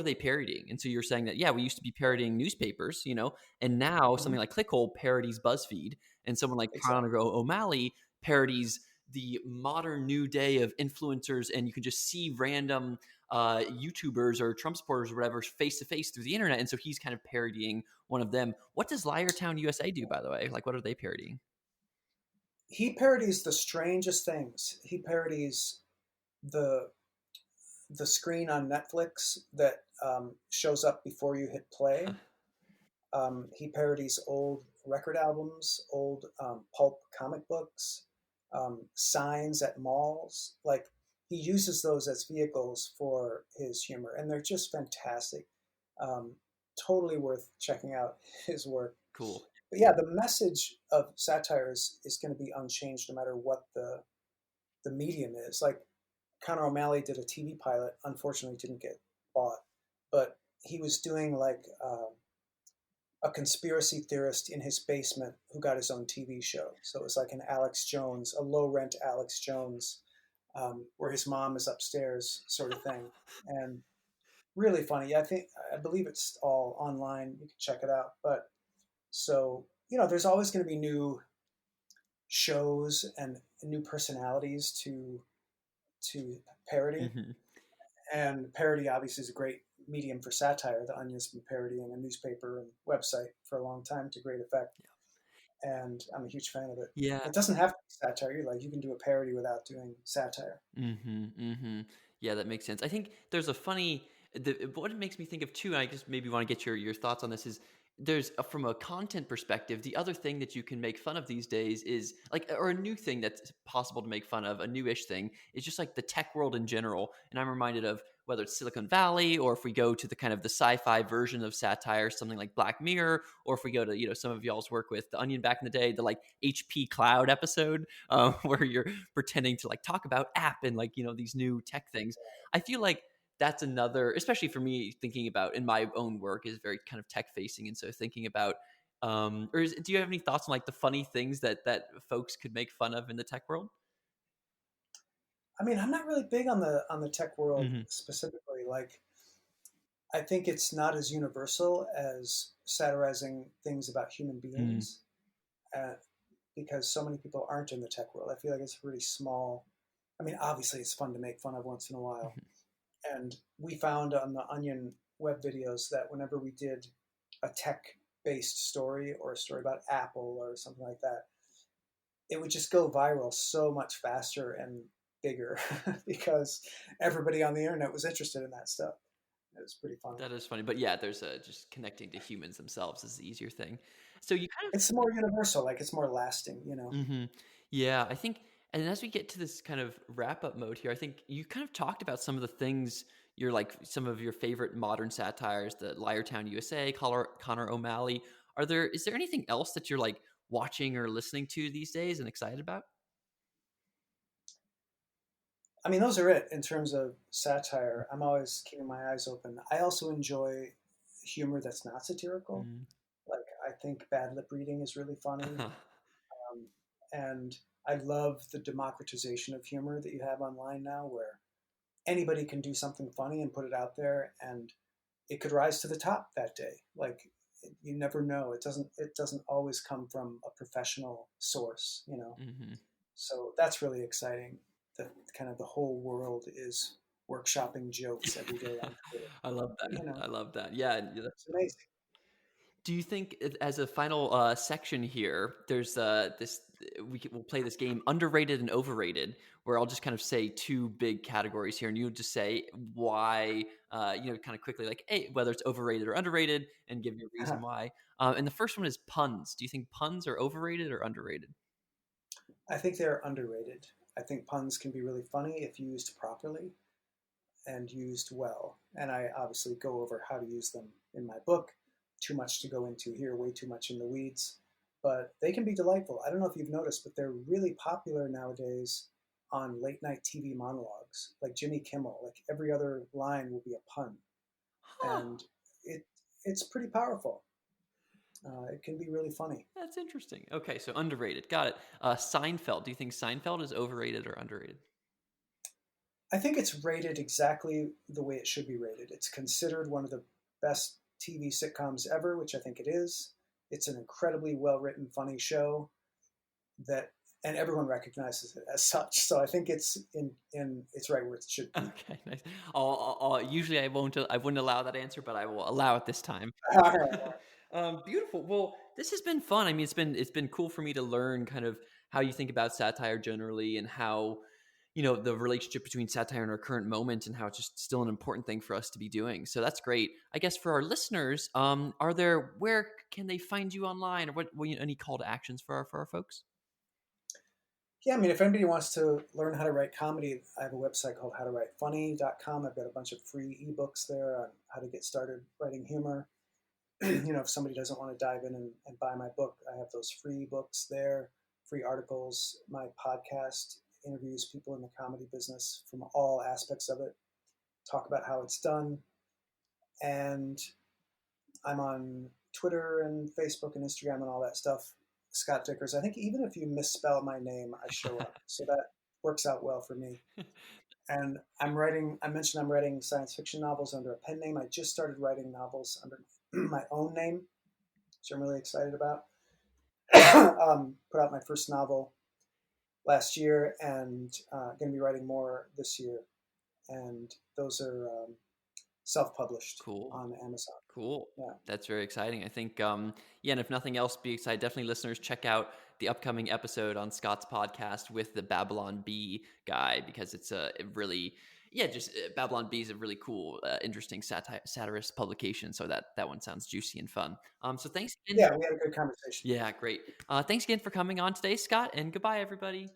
they parodying? And so you're saying that we used to be parodying newspapers, and now Mhm. something like Clickhole parodies BuzzFeed, and someone like Exactly. Conor O'Malley parodies the modern new day of influencers, and you can just see random YouTubers or Trump supporters or whatever face to face through the internet. And so he's kind of parodying one of them. What does Liartown USA do, by the way? Like, what are they parodying? He parodies the strangest things. He parodies the the screen on Netflix that shows up before you hit play. He parodies old record albums, old pulp comic books, signs at malls. Like he uses those as vehicles for his humor, and they're just fantastic. Um, totally worth checking out his work. Cool. But yeah, the message of satire is going to be unchanged no matter what the medium is. Like Conor O'Malley did a TV pilot, unfortunately didn't get bought, but he was doing like a conspiracy theorist in his basement who got his own TV show. So it was like an Alex Jones, a low rent Alex Jones, where his mom is upstairs, sort of thing, and really funny. I believe it's all online. You can check it out. But so there's always going to be new shows and new personalities to parody, Mm-hmm. and parody obviously is a great medium for satire. The Onion's been parodying a newspaper and website for a long time to great effect, and I'm a huge fan of it. Yeah. It doesn't have to be satire. Like you can do a parody without doing satire. Mm-hmm. Mm-hmm. Yeah, that makes sense. I think there's a funny. What it makes me think of too, and I just maybe want to get your thoughts on this is from a content perspective, the other thing that you can make fun of these days is like, or a new thing that's possible to make fun of, a newish thing is just like the tech world in general. And I'm reminded of whether it's Silicon Valley, or if we go to the kind of the sci-fi version of satire, something like Black Mirror, or if we go to some of y'all's work with the Onion back in the day, the like HP Cloud episode, where you're pretending to like talk about app and like these new tech things. I feel like that's another, especially for me, thinking about in my own work is very kind of tech facing, and so thinking about do you have any thoughts on like the funny things that folks could make fun of in the tech world? I mean, I'm not really big on the tech world Mm-hmm. specifically. Like, I think it's not as universal as satirizing things about human Mm-hmm. beings, uh, because so many people aren't in the tech world. I feel like it's really small. I mean, obviously, it's fun to make fun of once in a while. And we found on the Onion web videos that whenever we did a tech based story or a story about Apple or something like that, it would just go viral so much faster and bigger because everybody on the internet was interested in that stuff. It was pretty funny. That is funny, but yeah, there's just connecting to humans themselves is the easier thing. So you kind of It's more universal, like it's more lasting. hmm. Yeah, I think, and as we get to this kind of wrap up mode here, I think you kind of talked about some of the things you're like, some of your favorite modern satires, the Liartown USA, Connor O'Malley. Is there anything else that you're like watching or listening to these days and excited about? I mean, those are it in terms of satire. I'm always keeping my eyes open. I also enjoy humor that's not satirical. Mm. Like, I think bad lip reading is really funny. Um, and I love the democratization of humor that you have online now, where anybody can do something funny and put it out there, and it could rise to the top that day. Like, you never know. It doesn't always come from a professional source. Hmm. So that's really exciting. That kind of the whole world is workshopping jokes every day on Twitter. I love that. You know, I love that. Yeah, it's amazing. do you think, as a final section here, there's we'll play this game, underrated and overrated, where I'll just kind of say two big categories here, and you would just say why, kind of quickly, like, hey, whether it's overrated or underrated, and give your reason why. And the first one is puns. Do you think puns are overrated or underrated? I think they're underrated. I think puns can be really funny if used properly and used well. And I obviously go over how to use them in my book. Too much to go into here, way too much in the weeds. But they can be delightful. I don't know if you've noticed, but they're really popular nowadays on late night TV monologues, like Jimmy Kimmel. Like every other line will be a pun, Huh. and it it's pretty powerful. It can be really funny. That's interesting. Okay, so underrated. Got it. Seinfeld. Do you think Seinfeld is overrated or underrated? I think it's rated exactly the way it should be rated. It's considered one of the best TV sitcoms ever, which I think it is. It's an incredibly well written, funny show that, and everyone recognizes it as such. So I think it's in it's right where it should be. Okay, nice. Usually I wouldn't allow that answer, but I will allow it this time. All right, all right. Beautiful. Well, this has been fun. I mean, it's been cool for me to learn kind of how you think about satire generally, and how the relationship between satire and our current moment, and how it's just still an important thing for us to be doing. So that's great. I guess for our listeners, where can they find you online, or any call to actions for our folks? Yeah, I mean, if anybody wants to learn how to write comedy, I have a website called howtowritefunny.com. I've got a bunch of free ebooks there on how to get started writing humor. If somebody doesn't want to dive in and buy my book, I have those free books there, free articles. My podcast interviews people in the comedy business from all aspects of it, talk about how it's done. And I'm on Twitter and Facebook and Instagram and all that stuff. Scott Dikkers. I think even if you misspell my name, I show up. So that works out well for me. And I mentioned I'm writing science fiction novels under a pen name. I just started writing novels under my own name, which I'm really excited about. Put out my first novel last year, and going to be writing more this year. And those are self-published Cool. on Amazon. Cool. Yeah. That's very exciting. I think, yeah, and if nothing else, be excited. Definitely, listeners, check out the upcoming episode on Scott's podcast with the Babylon Bee guy, because it's a really, yeah, just Babylon Bee is a really cool, interesting satirist publication. So that one sounds juicy and fun. So thanks again. Yeah, we had a good conversation. Yeah, great. Thanks again for coming on today, Scott, and goodbye, everybody.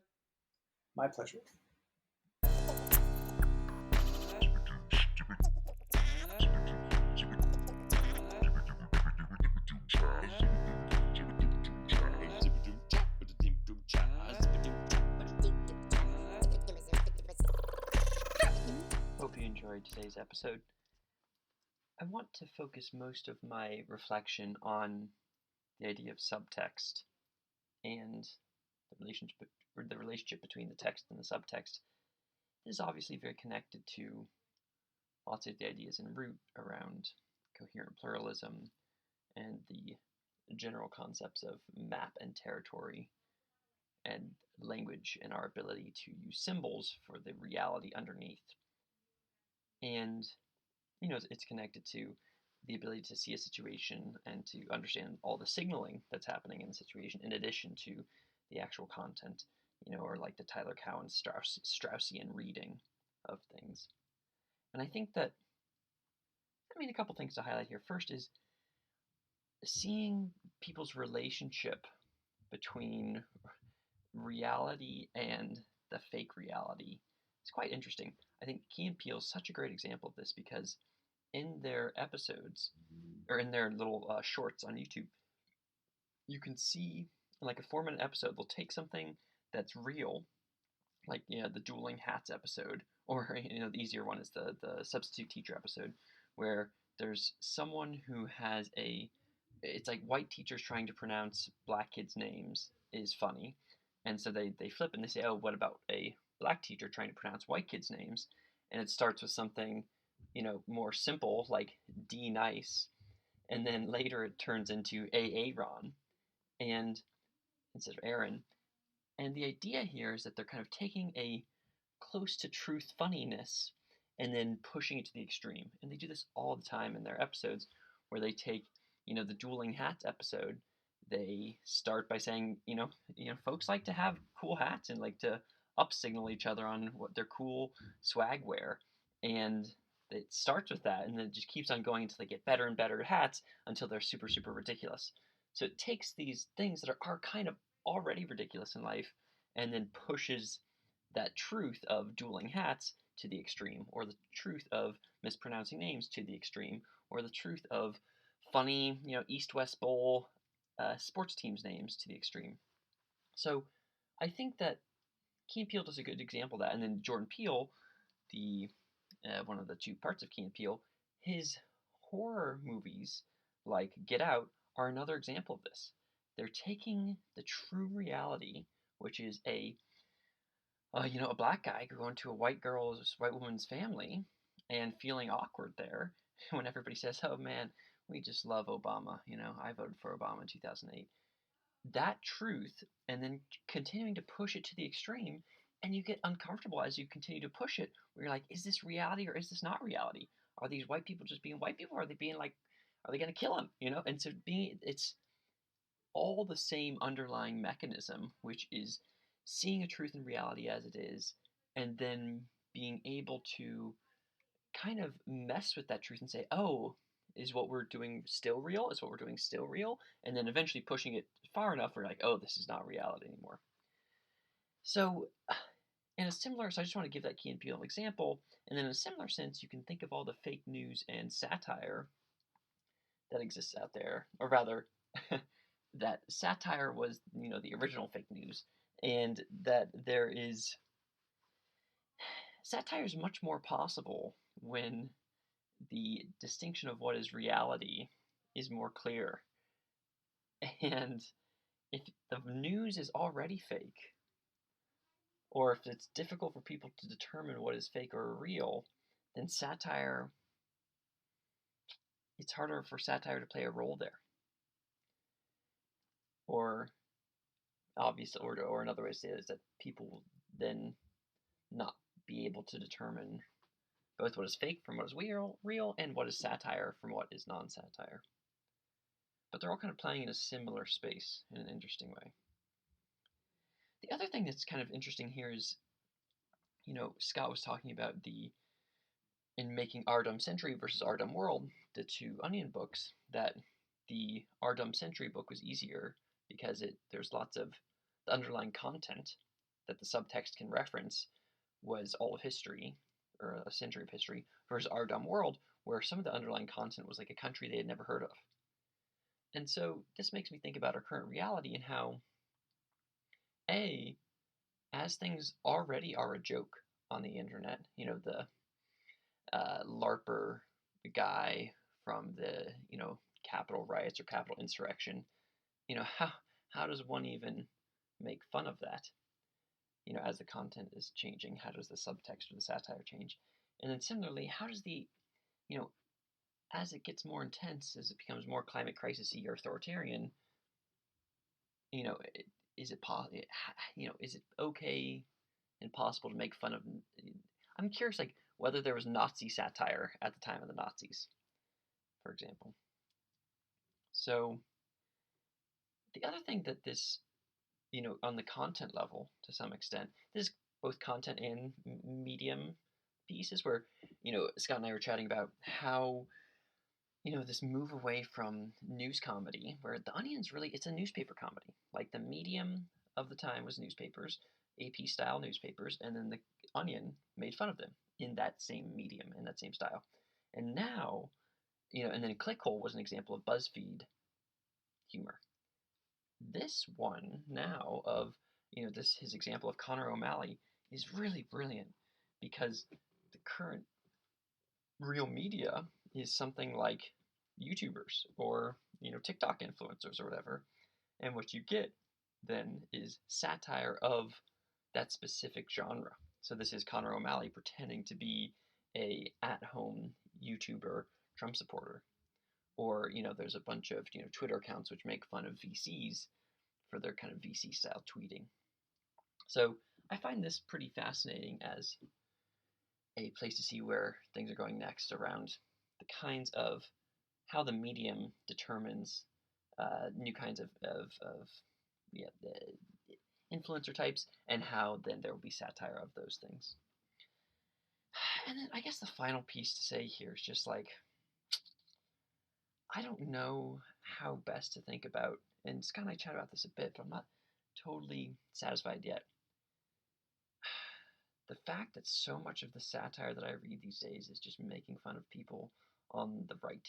My pleasure. Hope you enjoyed today's episode. I want to focus most of my reflection on the idea of subtext and the relationship between the text and the subtext. This is obviously very connected to lots of the ideas en route around coherent pluralism and the general concepts of map and territory and language, and our ability to use symbols for the reality underneath. And it's connected to the ability to see a situation and to understand all the signaling that's happening in the situation, in addition to the actual content, or like the Tyler Cowen Straussian reading of things. And I think that, a couple things to highlight here. First is seeing people's relationship between reality and the fake reality. It's quite interesting. I think Key and Peele is such a great example of this, because in their episodes, or in their little shorts on YouTube, you can see in like a 4-minute episode, they'll take something that's real, like the dueling hats episode, or the easier one is the substitute teacher episode, where there's someone who has it's like white teachers trying to pronounce black kids' names is funny, and so they flip and they say, oh, what about a black teacher trying to pronounce white kids' names? And it starts with something more simple, like D nice, and then later it turns into Aaron, and instead of Aaron. And the idea here is that they're kind of taking a close to truth funniness and then pushing it to the extreme. And they do this all the time in their episodes, where they take, the dueling hats episode. They start by saying, folks like to have cool hats and like to up signal each other on what their cool swag wear. And it starts with that, and then it just keeps on going until they get better and better hats until they're super, super ridiculous. So it takes these things that are kind of already ridiculous in life and then pushes that truth of dueling hats to the extreme, or the truth of mispronouncing names to the extreme, or the truth of funny, East-West Bowl sports teams' names to the extreme. So I think that Key and Peele does a good example of that. And then Jordan Peele, the one of the two parts of Key and Peele, his horror movies like Get Out are another example of this. They're taking the true reality, which is a black guy going to a white woman's family and feeling awkward there when everybody says, "Oh man, we just love Obama. I voted for Obama in 2008." That truth, and then continuing to push it to the extreme, and you get uncomfortable as you continue to push it, where you're like, is this reality or is this not reality? Are these white people just being white people? Or are they being like, are they going to kill him? And so it's all the same underlying mechanism, which is seeing a truth in reality as it is, and then being able to kind of mess with that truth and say, oh, is what we're doing still real? Is what we're doing still real? And then eventually pushing it far enough where you're like, oh, this is not reality anymore. So in a similar, so I just want to give that Key and Peele example, and then in a similar sense, you can think of all the fake news and satire that exists out there, or rather, that satire was, the original fake news, and that satire is much more possible when the distinction of what is reality is more clear. And if the news is already fake, or if it's difficult for people to determine what is fake or real, then it's harder for satire to play a role there. Or obviously, or another way to say it is that people will then not be able to determine both what is fake from what is real, and what is satire from what is non-satire. But they're all kind of playing in a similar space in an interesting way. The other thing that's kind of interesting here is, Scott was talking about in making Our Dumb Century versus Our Dumb World, the two Onion books, that the Our Dumb Century book was easier because there's lots of the underlying content that the subtext can reference was all of history, or a century of history, versus Our Dumb World, where some of the underlying content was like a country they had never heard of. And so this makes me think about our current reality and how, as things already are a joke on the internet, the LARPer guy from the, Capitol riots or Capitol insurrection, how does one even make fun of that? As the content is changing, how does the subtext or the satire change? And then similarly, how does as it gets more intense, as it becomes more climate crisis-y or authoritarian, is it is it okay and possible to make fun of? I'm curious, like whether there was Nazi satire at the time of the Nazis, for example. So the other thing that this, on the content level, to some extent, this is both content and medium pieces where, Scott and I were chatting about how, this move away from news comedy, where The Onion's really, it's a newspaper comedy. Like the medium of the time was newspapers, AP style newspapers, and then The Onion made fun of them in that same medium, in that same style. And now, and then Clickhole was an example of BuzzFeed humor. This one now of, his example of Conor O'Malley is really brilliant because the current real media is something like YouTubers or, TikTok influencers or whatever. And what you get then is satire of that specific genre. So this is Conor O'Malley pretending to be a at-home YouTuber Trump supporter. Or, there's a bunch of, Twitter accounts which make fun of VCs for their kind of VC style tweeting. So I find this pretty fascinating as a place to see where things are going next around the kinds of how the medium determines new kinds of influencer types, and how then there will be satire of those things. And then I guess the final piece to say here is just like, I don't know how best to think about, and Scott and I chat about this a bit, but I'm not totally satisfied yet. The fact that so much of the satire that I read these days is just making fun of people on the right,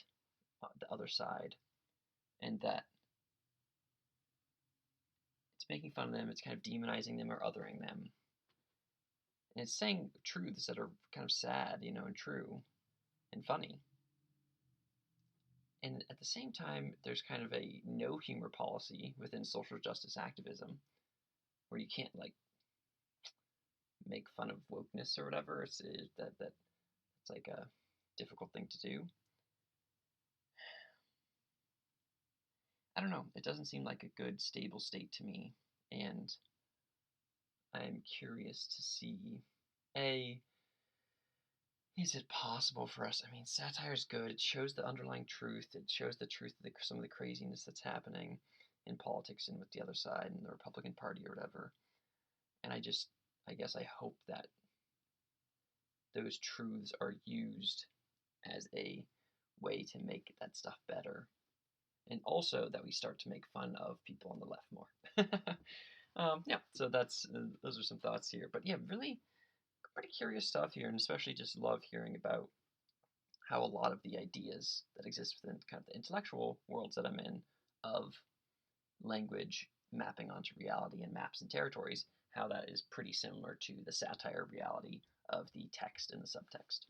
the other side, and that it's making fun of them, it's kind of demonizing them or othering them. And it's saying truths that are kind of sad, and true and funny. And at the same time, there's kind of a no humor policy within social justice activism where you can't make fun of wokeness or whatever. It's like a difficult thing to do. I don't know. It doesn't seem like a good stable state to me, and I'm curious to see is it possible for us? I mean, satire is good. It shows the underlying truth. It shows the truth of some of the craziness that's happening in politics and with the other side and the Republican Party or whatever. And I guess I hope that those truths are used as a way to make that stuff better. And also that we start to make fun of people on the left more. Yeah, so those are some thoughts here. But yeah, really pretty curious stuff here, and especially just love hearing about how a lot of the ideas that exist within kind of the intellectual worlds that I'm in of language mapping onto reality and maps and territories, how that is pretty similar to the satire reality of the text and the subtext.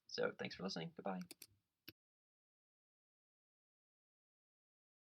So thanks for listening. Goodbye.